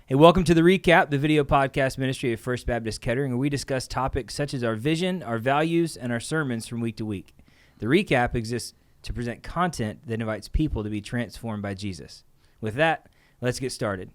Hey, welcome to The Recap, the video podcast ministry of First Baptist Kettering, where we discuss topics such as our vision, our values, and our sermons from week to week. The Recap exists to present content that invites people to be transformed by Jesus. With that, let's get started.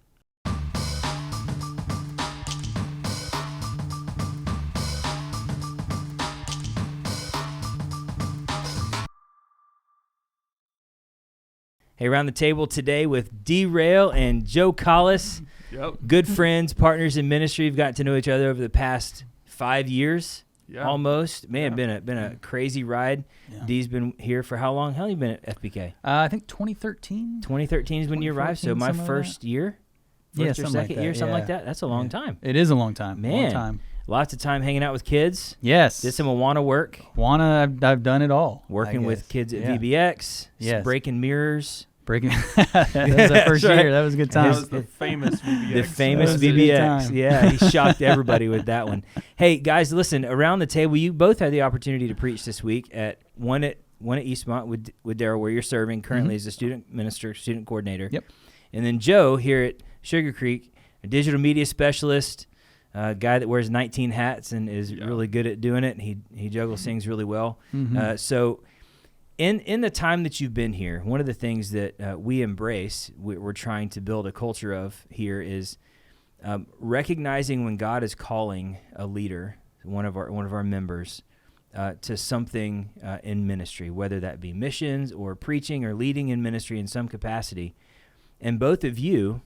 Hey, around the table today with Darrell and Joe Collis. Yep. Good friends, partners in ministry. We've gotten to know each other over the past 5 years, almost. Man, been a crazy ride. Yeah. Dee's been here for how long? How long have you been at FBK? I think 2013. 2013 is when you arrived, so my first year? First or second year, something like that? That's a long time. It is a long time. Man, long time. Lots of time hanging out with kids. Yes. Did some Awana work. Awana, I've done it all. Working with kids at VBX. Yes. Breaking mirrors. That was the first year. That was a good time. That was the famous VBX. The famous VBX. Yeah, he shocked everybody with that one. Hey, guys, listen, around the table, you both had the opportunity to preach this week at one at Eastmont with Darrell, where you're serving currently as a student minister, student coordinator. Yep. And then Joe here at Sugar Creek, a digital media specialist, a guy that wears 19 hats and is really good at doing it. And he juggles things really well. Mm-hmm. So in the time that you've been here, one of the things that we embrace, we're trying to build a culture of here is recognizing when God is calling a leader, one of our members, to something in ministry, whether that be missions or preaching or leading in ministry in some capacity. And both of you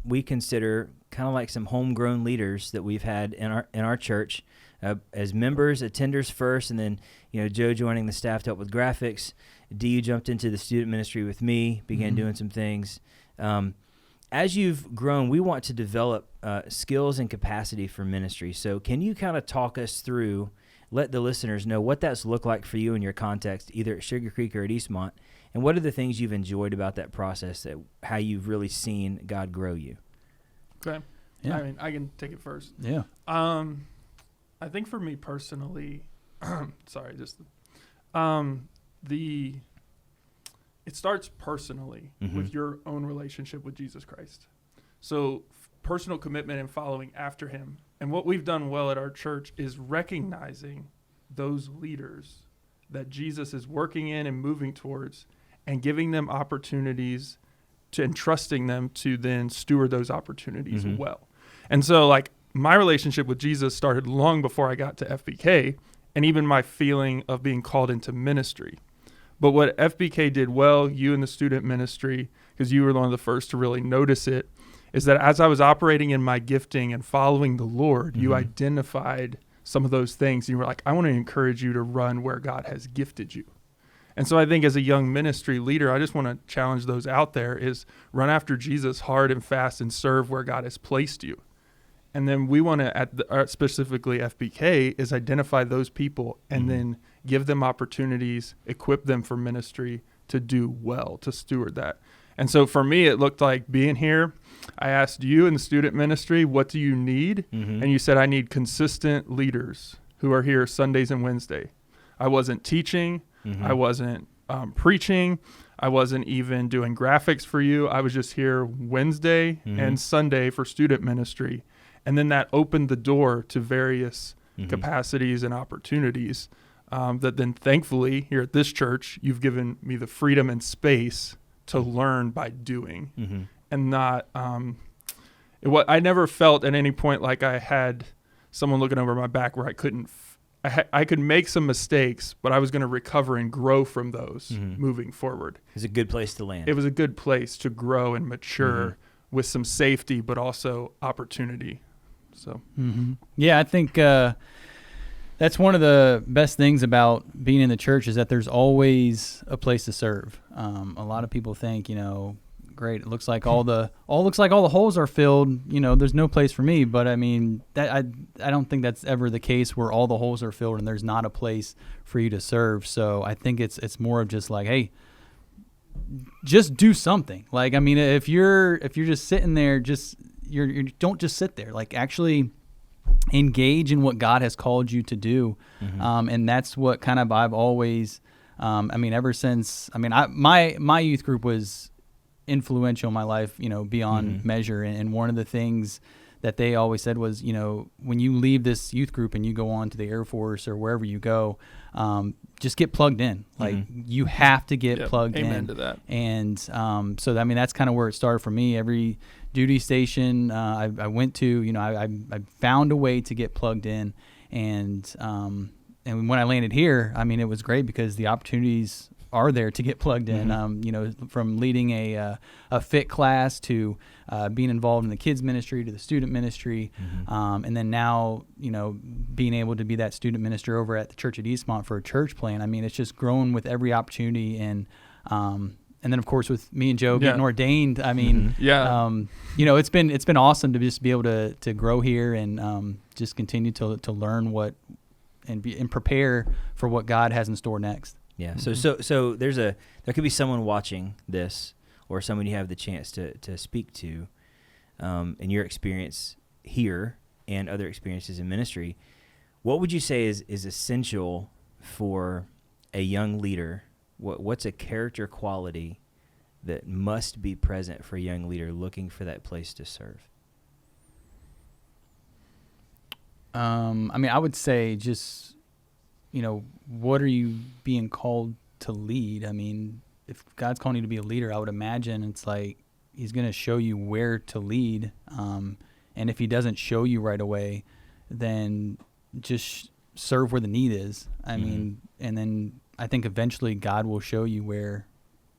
we consider kind of like some homegrown leaders that we've had in our church as members, attenders first, and then Joe joining the staff to help with graphics. Dee, you jumped into the student ministry with me, began doing some things. As you've grown, we want to develop skills and capacity for ministry. So can you kind of talk us through, let the listeners know what that's looked like for you in your context, either at Sugar Creek or at Eastmont, and what are the things you've enjoyed about that process, how you've really seen God grow you? Okay. Yeah. I mean, I can take it first. Yeah. I think for me personally, it starts personally with your own relationship with Jesus Christ. So personal commitment and following after him. And what we've done well at our church is recognizing those leaders that Jesus is working in and moving towards and giving them opportunities to entrusting them to then steward those opportunities well. And so my relationship with Jesus started long before I got to FBK, and even my feeling of being called into ministry. But what FBK did well, you in the student ministry, because you were one of the first to really notice it, is that as I was operating in my gifting and following the Lord, you identified some of those things. You were like, I want to encourage you to run where God has gifted you. And so I think as a young ministry leader, I just want to challenge those out there is run after Jesus hard and fast and serve where God has placed you. And then we want to, specifically FBK, is identify those people and then give them opportunities, equip them for ministry to do well, to steward that. And so for me, it looked like being here. I asked you in the student ministry, what do you need? And you said, I need consistent leaders who are here Sundays and Wednesday. I wasn't teaching. I wasn't preaching. I wasn't even doing graphics for you. I was just here Wednesday and Sunday for student ministry. And then that opened the door to various capacities and opportunities that then thankfully here at this church, you've given me the freedom and space to learn by doing and not, I never felt at any point like I had someone looking over my back where I couldn't, I could make some mistakes, but I was going to recover and grow from those moving forward. It's a good place to land. It was a good place to grow and mature with some safety, but also opportunity. So, yeah, I think that's one of the best things about being in the church is that there's always a place to serve. A lot of people think, great, it looks like all the holes are filled. There's no place for me. But I mean, I don't think that's ever the case where all the holes are filled and there's not a place for you to serve. So I think it's more of just like, hey, just do something. If you're just sitting there, you don't just sit there. Actually engage in what God has called you to do. And that's what kind of I've always, ever since, my youth group was influential in my life, beyond measure. And one of the things that they always said was, when you leave this youth group and you go on to the Air Force or wherever you go, just get plugged in. Like you have to get plugged in. Amen to that. And so that's kind of where it started for me. Every duty station I went to, I found a way to get plugged in. And when I landed here, it was great because the opportunities are there to get plugged in. From leading a fit class to being involved in the kids ministry to the student ministry, and then now being able to be that student minister over at the Church at Eastmont for a church plan. It's just growing with every opportunity, and then of course with me and Joe getting ordained. It's been awesome to just be able to grow here and just continue to learn what and prepare for what God has in store next. Yeah. So there could be someone watching this, or someone you have the chance to speak to, in your experience here and other experiences in ministry. What would you say is essential for a young leader? What's a character quality that must be present for a young leader looking for that place to serve? I would say just, what are you being called to lead? If God's calling you to be a leader, I would imagine it's like he's going to show you where to lead. And if he doesn't show you right away, then just serve where the need is. And then I think eventually God will show you where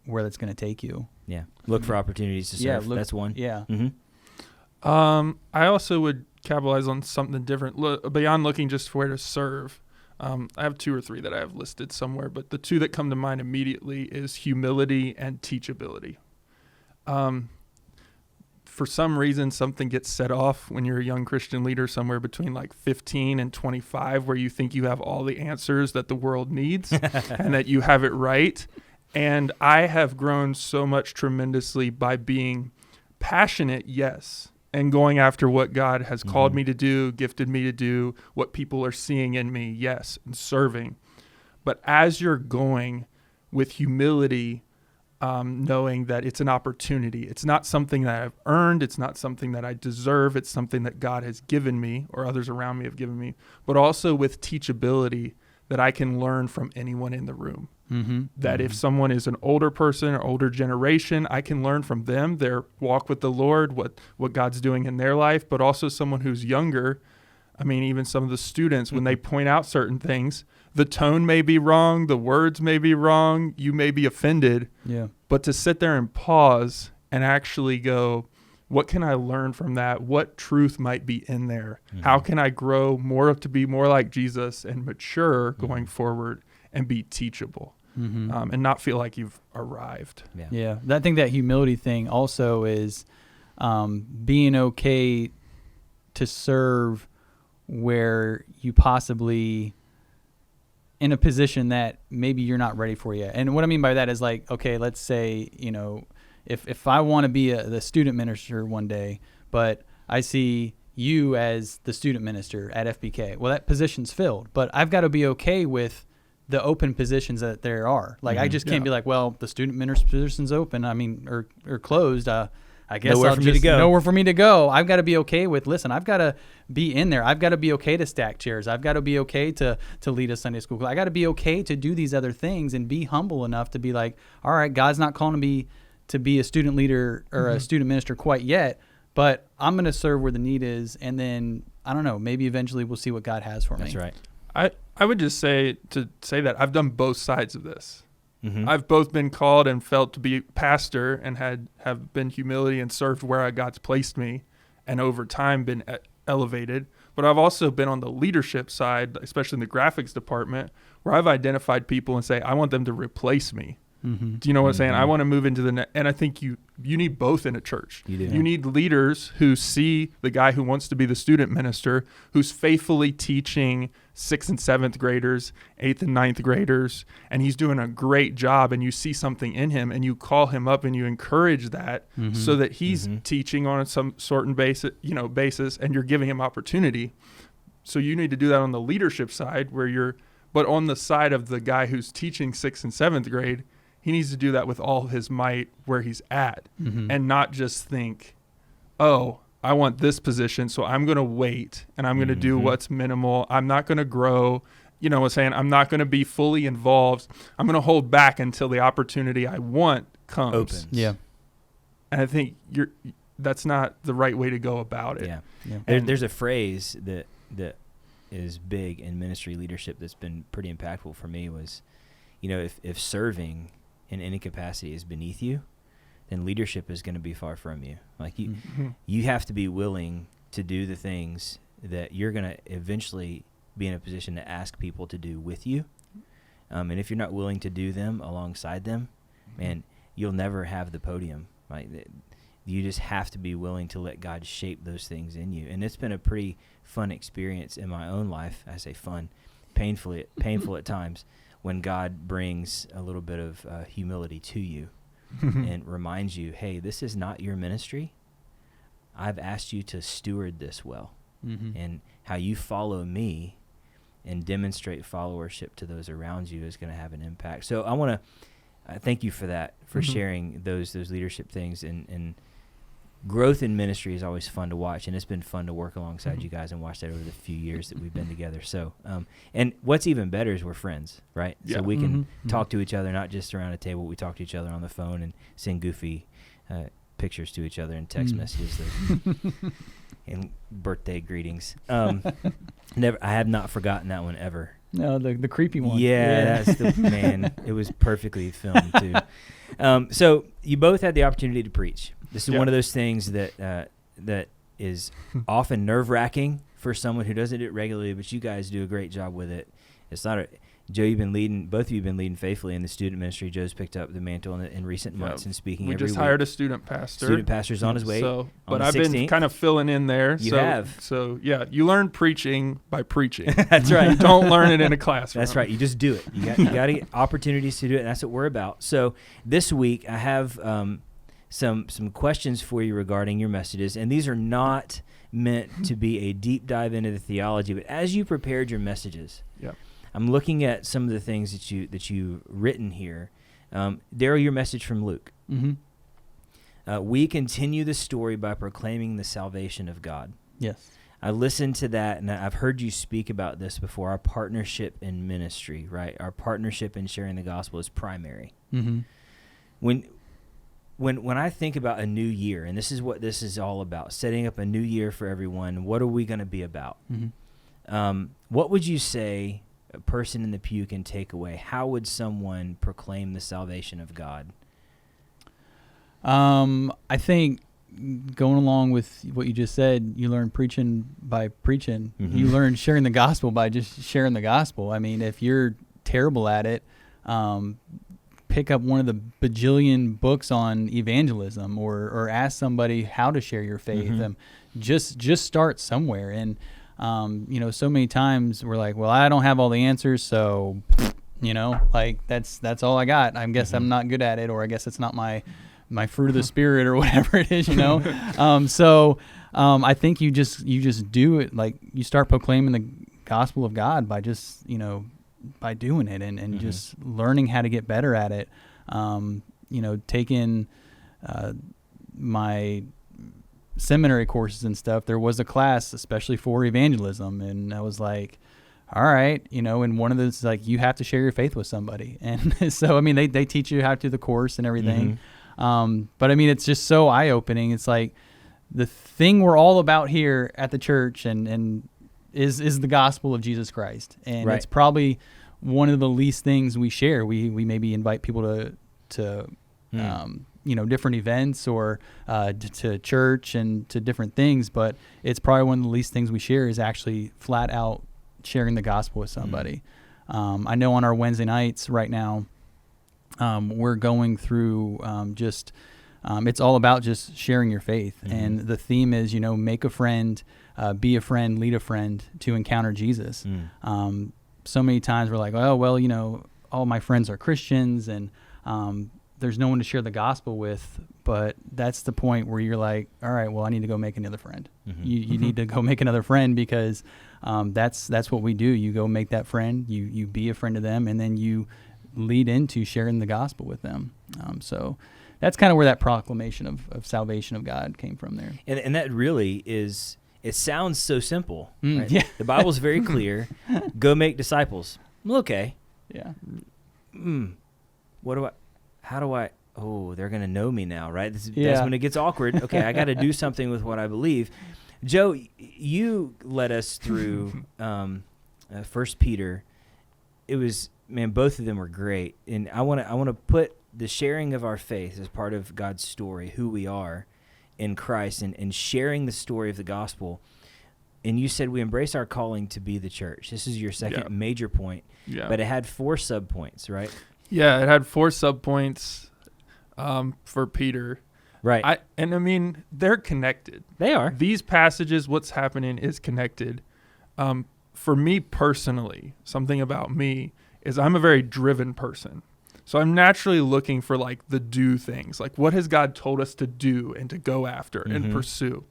that's going to take you. Yeah. Look for opportunities to serve. That's one. Yeah. I also would capitalize on something different beyond looking just for where to serve. I have 2 or 3 that I have listed somewhere, but the 2 that come to mind immediately is humility and teachability. For some reason, something gets set off when you're a young Christian leader somewhere between like 15 and 25, where you think you have all the answers that the world needs and that you have it right. And I have grown so much tremendously by being passionate, yes, and going after what God has called me to do, gifted me to do, what people are seeing in me, yes, and serving. But as you're going with humility, knowing that it's an opportunity. It's not something that I've earned. It's not something that I deserve. It's something that God has given me or others around me have given me. But also with teachability, that I can learn from anyone in the room. That if someone is an older person or older generation, I can learn from them, their walk with the Lord, what God's doing in their life, but also someone who's younger. Even some of the students, when they point out certain things, the tone may be wrong, the words may be wrong, you may be offended. Yeah. But to sit there and pause and actually go, what can I learn from that? What truth might be in there? How can I grow more to be more like Jesus and mature going forward and be teachable and not feel like you've arrived? Yeah. I think that humility thing also is being okay to serve where you possibly in a position that maybe you're not ready for yet. And what I mean by that is like, okay, let's say, if I want to be the student minister one day, but I see you as the student minister at FBK, well, that position's filled, but I've got to be okay with the open positions that there are. Like, I just can't be like, well, the student minister position's open, or closed. I guess nowhere for me to go. I've got to be okay with, listen, I've got to be in there. I've got to be okay to stack chairs. I've got to be okay to lead a Sunday school class. I got to be okay to do these other things and be humble enough to be like, all right, God's not calling me to be a student leader or a student minister quite yet, but I'm going to serve where the need is. And then, I don't know, maybe eventually we'll see what God has for me. That's right. I would just say that I've done both sides of this. I've both been called and felt to be pastor and have been humility and served where God's placed me and over time been elevated. But I've also been on the leadership side, especially in the graphics department, where I've identified people and say, I want them to replace me. Do you know what I'm saying? I want to move into the and I think you need both in a church. You do. You need leaders who see the guy who wants to be the student minister, who's faithfully teaching 6th and 7th graders, 8th and 9th graders, and he's doing a great job, and you see something in him, and you call him up and you encourage that so that he's teaching on some certain basis, and you're giving him opportunity. So you need to do that on the leadership side but on the side of the guy who's teaching 6th and 7th grade, he needs to do that with all his might where he's at, and not just think, oh, I want this position, so I'm going to wait and I'm going to do what's minimal. I'm not going to grow. You know what I'm saying? I'm not going to be fully involved. I'm going to hold back until the opportunity I want comes. Opens. Yeah. And I think that's not the right way to go about it. Yeah. There's a phrase that is big in ministry leadership that's been pretty impactful for me was, if serving in any capacity is beneath you, then leadership is going to be far from you. Like you have to be willing to do the things that you're going to eventually be in a position to ask people to do with you. And if you're not willing to do them alongside them, man, you'll never have the podium. Like you just have to be willing to let God shape those things in you. And it's been a pretty fun experience in my own life. I say fun, painful at times, when God brings a little bit of humility to you and reminds you, hey, this is not your ministry. I've asked you to steward this well. And how you follow me and demonstrate followership to those around you is going to have an impact. So I want to thank you for that, for sharing those leadership things. And growth in ministry is always fun to watch, and it's been fun to work alongside you guys and watch that over the few years that we've been together. So, and what's even better is we're friends, right? Yeah. So we can talk to each other, not just around a table. We talk to each other on the phone and send goofy pictures to each other and text messages and birthday greetings. I have not forgotten that one ever. No, the creepy one. Yeah, that's the man. It was perfectly filmed too. So you both had the opportunity to preach. This is one of those things that is often nerve-wracking for someone who doesn't do it regularly, but you guys do a great job with it. It's not Joe, both of you have been leading faithfully in the student ministry. Joe's picked up the mantle in recent months and speaking every week. We just hired a student pastor. Student pastor's on his way. But I've been kind of filling in there. You have. So, yeah, you learn preaching by preaching. That's right. You don't learn it in a classroom. That's right. You just do it. You got to get opportunities to do it, and that's what we're about. So this week I have some questions for you regarding your messages, and these are not meant to be a deep dive into the theology, but as you prepared your messages, I'm looking at some of the things that you've written here. Darrell, your message from Luke. We continue the story by proclaiming the salvation of God. Yes. I listened to that, and I've heard you speak about this before, our partnership in ministry, right? Our partnership in sharing the gospel is primary. When I think about a new year, and this is what this is all about, setting up a new year for everyone, what are we going to be about? What would you say a person in the pew can take away? How would someone proclaim the salvation of God? I think going along with what you just said, you learn preaching by preaching. You learn sharing the gospel by just sharing the gospel. I mean, if you're terrible at it, pick up one of the bajillion books on evangelism, or ask somebody how to share your faith. Just start somewhere. And so many times we're like, well, I don't have all the answers, so like that's all I got. I guess I'm not good at it, or I guess it's not my fruit of the spirit, or whatever it is. I think you just do it. Like, you start proclaiming the gospel of God by just by doing it and just learning how to get better at it. Taking my seminary courses and stuff, there was a class especially for evangelism, and I was like, all right, and one of those, like, you have to share your faith with somebody. And so, I mean, they teach you how to do the course and everything. But I mean, it's just so eye-opening. It's like the thing we're all about here at the church and is the gospel of Jesus Christ. And it's probably one of the least things we share. We maybe invite people to different events or to church and to different things, but it's probably one of the least things we share is actually flat out sharing the gospel with somebody. I know on our Wednesday nights right now, we're going through it's all about just sharing your faith. And the theme is, make a friend, be a friend, lead a friend to encounter Jesus. So many times we're like, oh, well, all my friends are Christians, and there's no one to share the gospel with. But that's the point where you're like, all right, well, I need to go make another friend. You need to go make another friend, because that's what we do. You go make that friend, you be a friend to them, and then you lead into sharing the gospel with them. So that's kind of where that proclamation of salvation of God came from there. And that really is, it sounds so simple. Right? Yeah. The Bible's very clear. Go make disciples. Well, okay. Yeah. Oh, they're going to know me now, right? That's Yeah. when it gets awkward. Okay, I got to do something with what I believe. Joe, you led us through 1 Peter. It was, man, both of them were great. And I want to put the sharing of our faith as part of God's story, who we are in Christ, and sharing the story of the gospel. And you said we embrace our calling to be the church. This is your second major point, but it had 4 subpoints, right? Yeah, it had 4 subpoints for Peter. Right. I mean, they're connected. They are. These passages, what's happening is connected. For me personally, something about me is I'm a very driven person. So I'm naturally looking for like the do things, like what has God told us to do and to go after and pursue.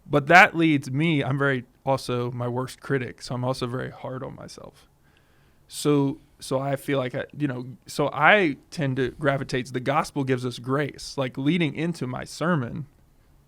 But that leads me, I'm very also my worst critic. So I'm also very hard on myself. So I feel like, so I tend to gravitate to the gospel gives us grace. Like leading into my sermon,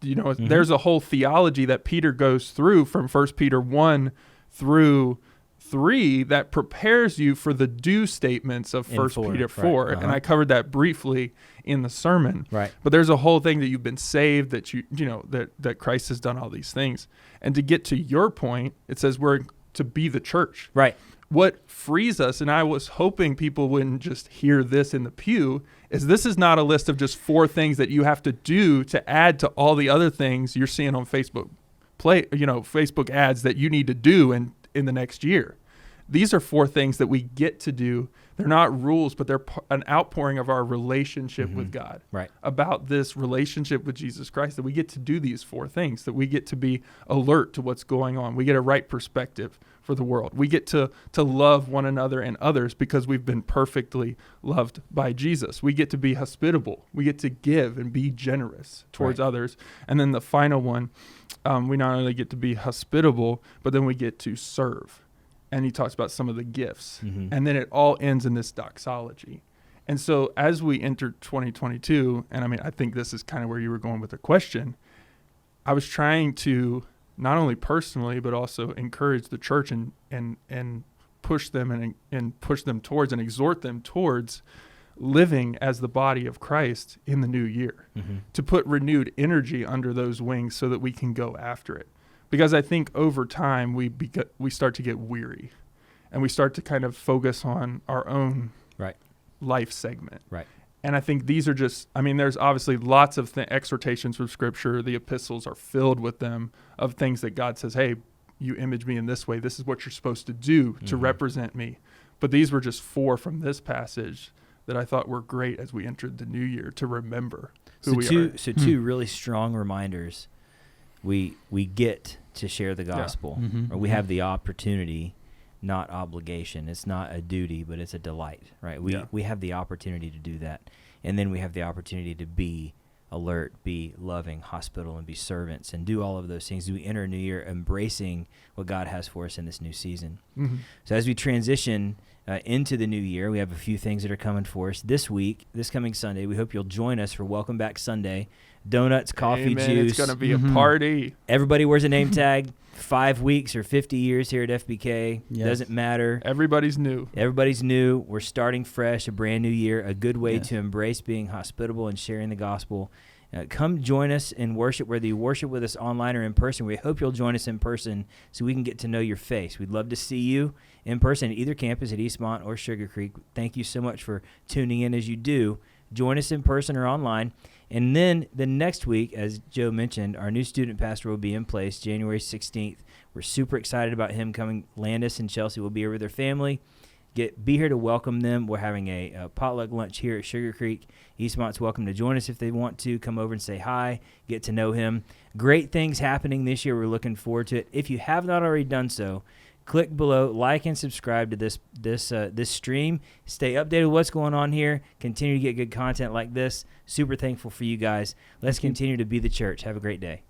there's a whole theology that Peter goes through from 1 Peter 1 through 3 that prepares you for the do statements of 1 Peter 4. Right. And I covered that briefly in the sermon. Right. But there's a whole thing that you've been saved, that that Christ has done all these things. And to get to your point, it says we're to be the church. Right. What frees us, and I was hoping people wouldn't just hear this in the pew, is this is not a list of just 4 things that you have to do to add to all the other things you're seeing on Facebook Facebook ads that you need to do in the next year. These are 4 things that we get to do. They're not rules, but they're an outpouring of our relationship with God. Right. About this relationship with Jesus Christ, that we get to do these 4 things, that we get to be alert to what's going on. We get a right perspective for the world. We get to love one another and others because we've been perfectly loved by Jesus. We get to be hospitable. We get to give and be generous towards others. And then the final one, we not only get to be hospitable, but then we get to serve. And he talks about some of the gifts. And then it all ends in this doxology. And so as we enter 2022, and I mean, I think this is kind of where you were going with the question, I was trying to not only personally, but also encourage the church and push them and push them towards and exhort them towards living as the body of Christ in the new year, to put renewed energy under those wings so that we can go after it. Because I think over time we start to get weary, and we start to kind of focus on our own life segment. Right. And I think these are just, I mean, there's obviously lots of exhortations from Scripture. The epistles are filled with them, of things that God says, hey, you image me in this way. This is what you're supposed to do to represent me. But these were just 4 from this passage that I thought were great as we entered the new year to remember who we are. So 2 really strong reminders. We get to share the gospel, or we have the opportunity, not obligation. It's not a duty, but it's a delight, right? We have the opportunity to do that. And then we have the opportunity to be alert, be loving, hospitable, and be servants, and do all of those things as we enter a new year, embracing what God has for us in this new season. So as we transition into the new year, we have a few things that are coming for us this week, this coming Sunday. We hope you'll join us for Welcome Back Sunday. Donuts, coffee, juice. It's going to be a party. Everybody wears a name tag. 5 weeks or 50 years here at FBK. Doesn't matter. Everybody's new. We're starting fresh, a brand new year, a good way to embrace being hospitable and sharing the gospel. Come join us in worship, whether you worship with us online or in person. We hope you'll join us in person so we can get to know your face. We'd love to see you in person at either campus at Eastmont or Sugar Creek. Thank you so much for tuning in as you do. Join us in person or online. And then the next week, as Joe mentioned, our new student pastor will be in place January 16th. We're super excited about him coming. Landis and Chelsea will be here with their family. Be here to welcome them. We're having a potluck lunch here at Sugar Creek. Eastmont's welcome to join us if they want to. Come over and say hi, get to know him. Great things happening this year. We're looking forward to it. If you have not already done so, click below, like and subscribe to this stream. Stay updated with what's going on here. Continue to get good content like this. Super thankful for you guys. Let's continue to be the church. Have a great day.